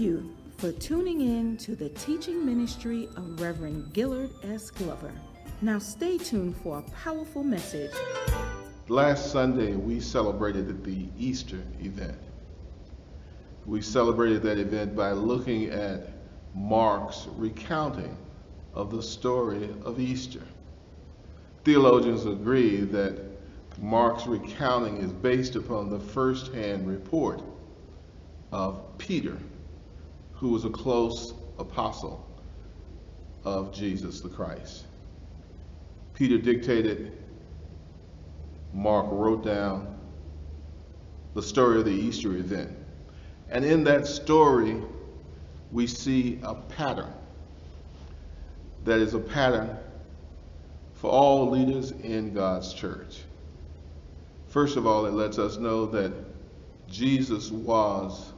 you for tuning in to the teaching ministry of Reverend Gillard S. Glover. Now stay tuned for a powerful message. Last Sunday, we celebrated the Easter event. We celebrated that event by looking at Mark's recounting of the story of Easter. Theologians agree that Mark's recounting is based upon the first-hand report of Peter, who was a close apostle of Jesus the Christ. Peter dictated, Mark wrote down the story of the Easter event. And in that story, we see a pattern that is a pattern for all leaders in God's church. First of all, it lets us know that Jesus was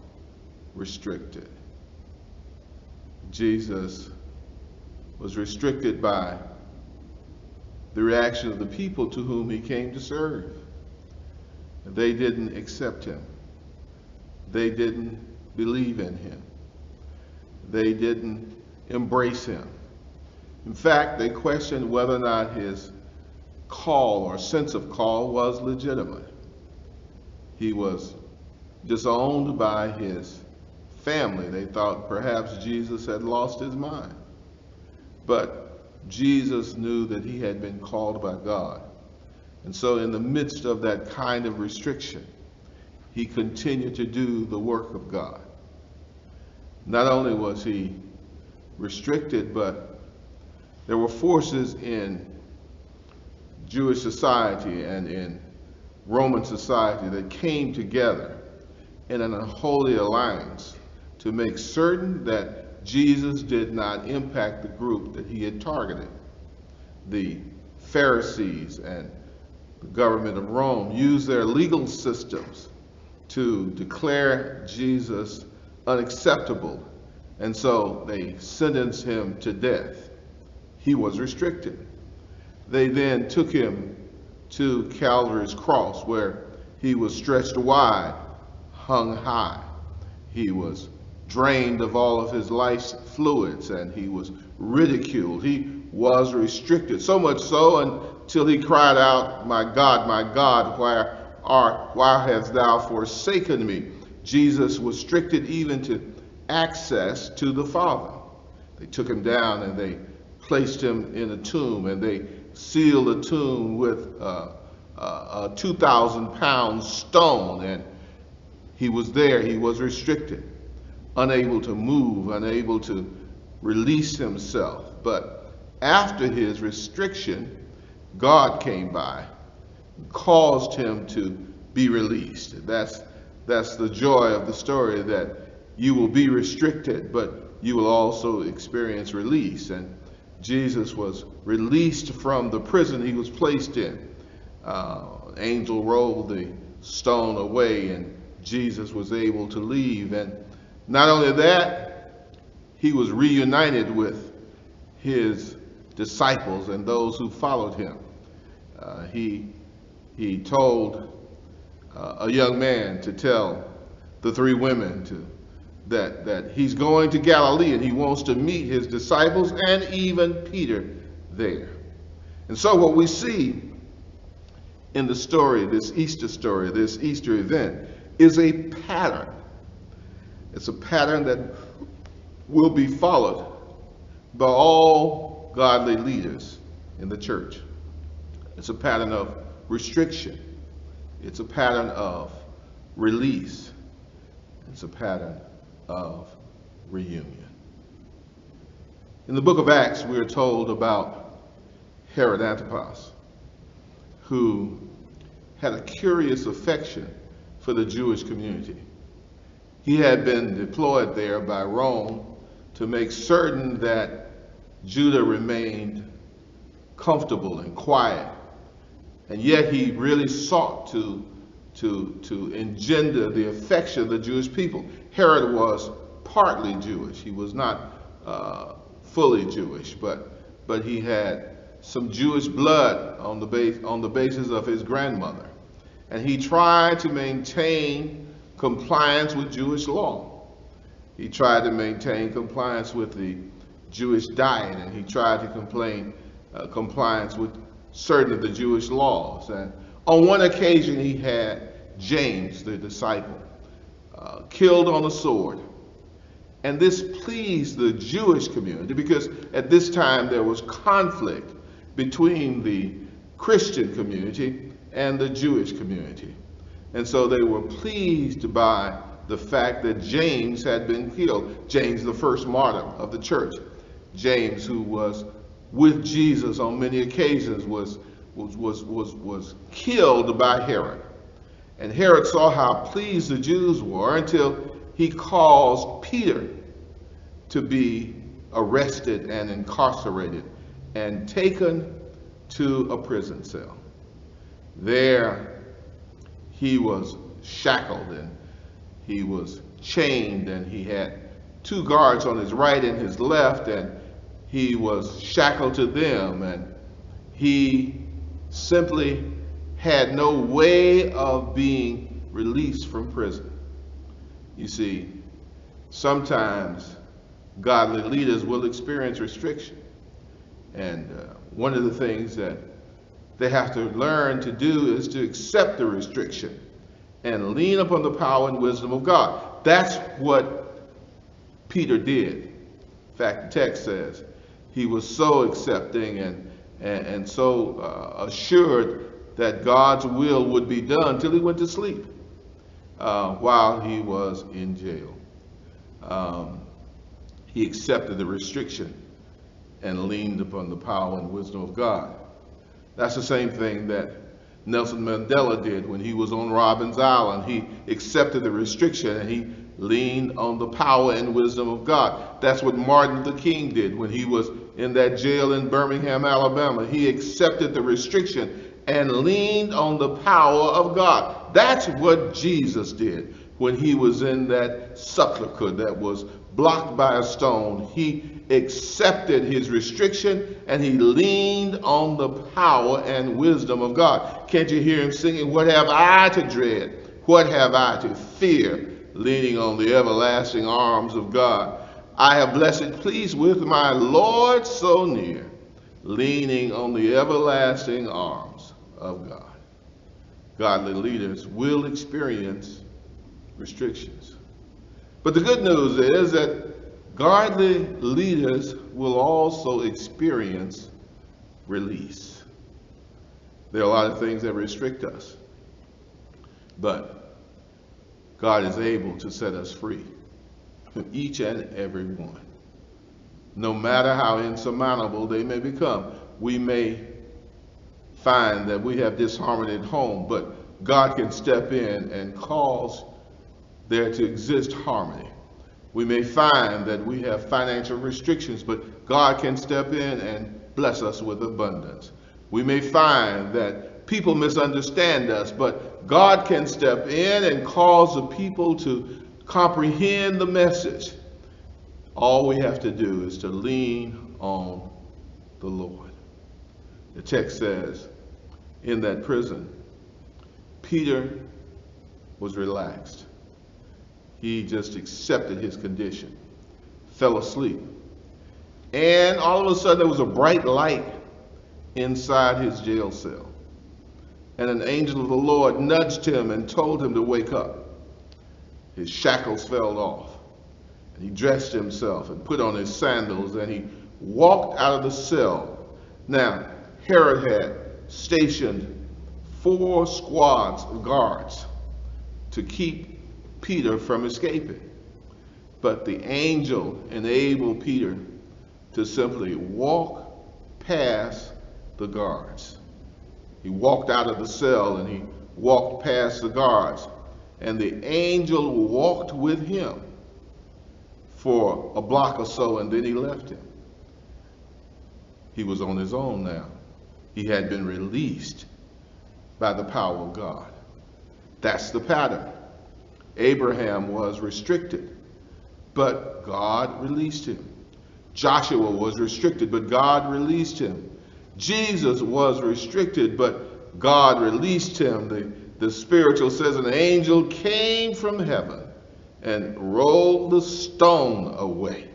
restricted. Jesus was restricted by the reaction of the people to whom he came to serve. They didn't accept him. They didn't believe in him. They didn't embrace him. In fact, they questioned whether or not his call or sense of call was legitimate. He was disowned by his family. They thought perhaps Jesus had lost his mind. But Jesus knew that he had been called by God. And so in the midst of that kind of restriction, he continued to do the work of God. Not only was he restricted, but there were forces in Jewish society and in Roman society that came together in an unholy alliance to make certain that Jesus did not impact the group that he had targeted. The Pharisees and the government of Rome used their legal systems to declare Jesus unacceptable, and so they sentenced him to death. He was restricted. They then took him to Calvary's cross, where he was stretched wide, hung high. He was drained of all of his life's fluids, and he was ridiculed. He was restricted, so much so until he cried out, my God, why hast thou forsaken me?" Jesus was restricted even to access to the Father. They took him down and they placed him in a tomb, and they sealed the tomb with a 2,000-pound stone, and he was there. He was restricted, unable to move, unable to release himself. But after his restriction, God came by and caused him to be released. That's the joy of the story, that you will be restricted, but you will also experience release. And Jesus was released from the prison he was placed in. Angel rolled the stone away, and Jesus was able to leave. And not only that, he was reunited with his disciples and those who followed him. He told a young man to tell the three women that he's going to Galilee, and he wants to meet his disciples and even Peter there. And so what we see in the story, this Easter event, is a pattern. It's a pattern that will be followed by all godly leaders in the church. It's a pattern of restriction. It's a pattern of release. It's a pattern of reunion. In the book of Acts, we are told about Herod Antipas, who had a curious affection for the Jewish community. He had been deployed there by Rome to make certain that Judah remained comfortable and quiet. And yet he really sought to engender the affection of the Jewish people. Herod was partly Jewish. He was not fully Jewish, but he had some Jewish blood on the basis of his grandmother. And he tried to maintain compliance with Jewish law. He tried to maintain compliance with the Jewish diet, and he tried to compliance with certain of the Jewish laws. And on one occasion, he had James, the disciple, killed on a sword. And this pleased the Jewish community because at this time there was conflict between the Christian community and the Jewish community. And so they were pleased by the fact that James had been killed. James, the first martyr of the church. James, who was with Jesus on many occasions, was killed by Herod. And Herod saw how pleased the Jews were until he caused Peter to be arrested and incarcerated and taken to a prison cell. There he was shackled and he was chained, and he had 2 guards on his right and his left, and he was shackled to them, and he simply had no way of being released from prison. You see, sometimes godly leaders will experience restriction. And one of the things that they have to learn to do is to accept the restriction and lean upon the power and wisdom of God. That's what Peter did. In fact, the text says he was so accepting and so assured that God's will would be done till he went to sleep while he was in jail. He accepted the restriction and leaned upon the power and wisdom of God. That's the same thing that Nelson Mandela did when he was on Robben's Island. He accepted the restriction and he leaned on the power and wisdom of God. That's what Martin Luther King did when he was in that jail in Birmingham, Alabama. He accepted the restriction and leaned on the power of God. That's what Jesus did when he was in that sepulcher that was blocked by a stone. He accepted his restriction and he leaned on the power and wisdom of God. Can't you hear him singing, "What have I to dread? What have I to fear?" Leaning on the everlasting arms of God. I have blessed peace with my Lord so near, leaning on the everlasting arms of God. Godly leaders will experience restrictions. But the good news is that godly leaders will also experience release. There are a lot of things that restrict us, but God is able to set us free from each and every one. No matter how insurmountable they may become, we may find that we have disharmony at home, but God can step in and cause there to exist harmony. We may find that we have financial restrictions, but God can step in and bless us with abundance. We may find that people misunderstand us, but God can step in and cause the people to comprehend the message. All we have to do is to lean on the Lord. The text says, in that prison, Peter was relaxed. He just accepted his condition, fell asleep. And all of a sudden there was a bright light inside his jail cell. And an angel of the Lord nudged him and told him to wake up. His shackles fell off. And he dressed himself and put on his sandals and he walked out of the cell. Now, Herod had stationed 4 squads of guards to keep Peter from escaping. But the angel enabled Peter to simply walk past the guards. He walked out of the cell and he walked past the guards. And the angel walked with him for a block or so, and then he left him. He was on his own now. He had been released by the power of God. That's the pattern. Abraham was restricted, but God released him. Joshua was restricted, but God released him. Jesus was restricted, but God released him. The spiritual says an angel came from heaven and roll the stone away.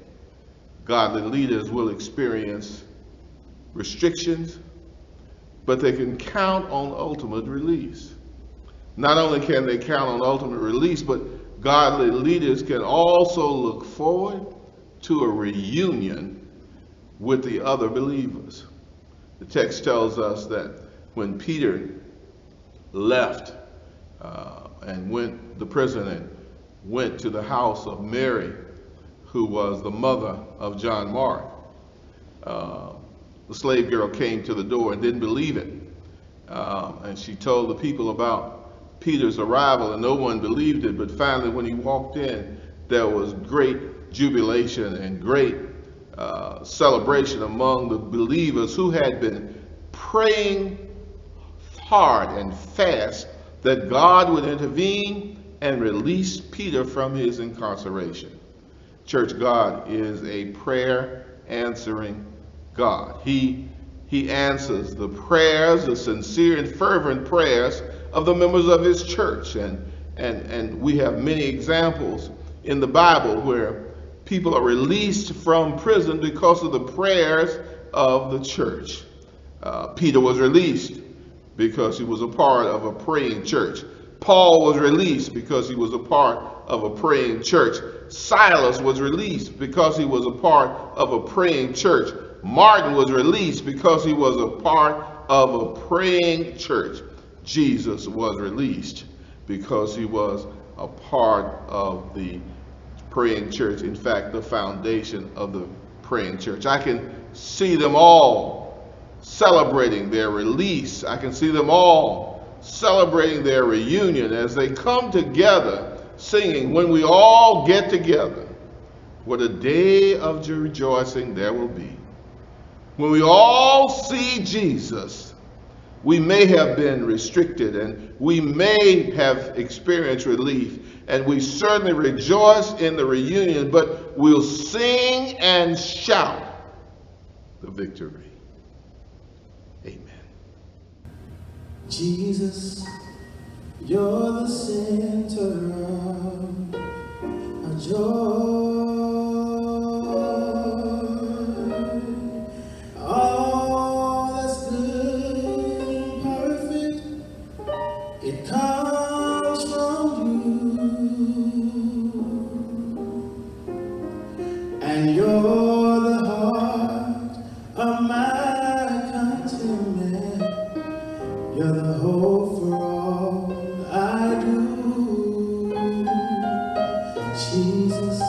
Godly leaders will experience restrictions, but they can count on ultimate release. Not only can they count on ultimate release, but godly leaders can also look forward to a reunion with the other believers. The text tells us that when Peter left the prison and went to the house of Mary, who was the mother of John Mark, the slave girl came to the door and didn't believe it. And she told the people about Peter's arrival, and no one believed it. But finally, when he walked in, there was great jubilation and great celebration among the believers who had been praying hard and fast that God would intervene and release Peter from his incarceration. Church, God is a prayer answering God. He answers the prayers, the sincere and fervent prayers of the members of his church. And we have many examples in the Bible where people are released from prison because of the prayers of the church. Peter was released because he was a part of a praying church. Paul was released because he was a part of a praying church. Silas was released because he was a part of a praying church. Martin was released because he was a part of a praying church. Jesus was released because he was a part of the praying church. In fact, the foundation of the praying church. I can see them all celebrating their release. I can see them all celebrating their reunion as they come together singing, "When we all get together, what a day of rejoicing there will be." When we all see Jesus, we may have been restricted and we may have experienced relief, and we certainly rejoice in the reunion, but we'll sing and shout the victory. Amen. Jesus, you're the center of our joy. All that's good and perfect, it comes from you. And you're the heart of my contentment. You're the hope for all I do. Jesus,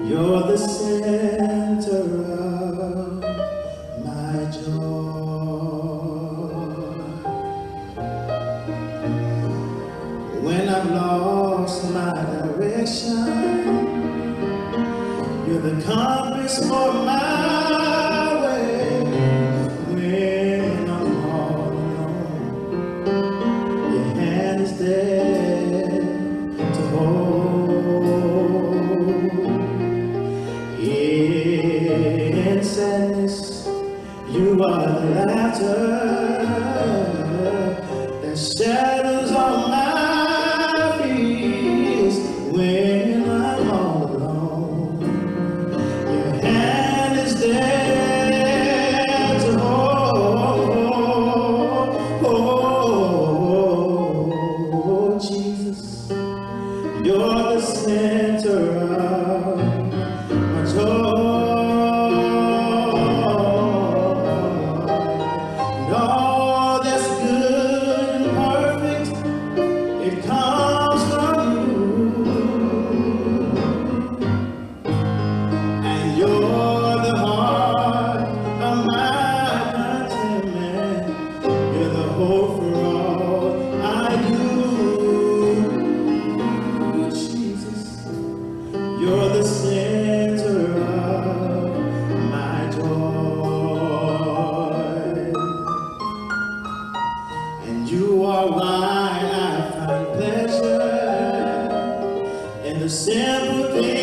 you're the center of my joy. When I've lost my direction, you're the compass for my way. When I'm all alone, your hand is there to hold. In sadness, you are the laughter that shadows all my fears. When I'm all alone, your hand is there to hold. Oh, Jesus, you're the center of my joy. And all that's good and perfect, it comes from you. And you're the heart of my contentment. You're the hope for all I do. Jesus, you're the center of my joy. And you are why I find pleasure in the simple things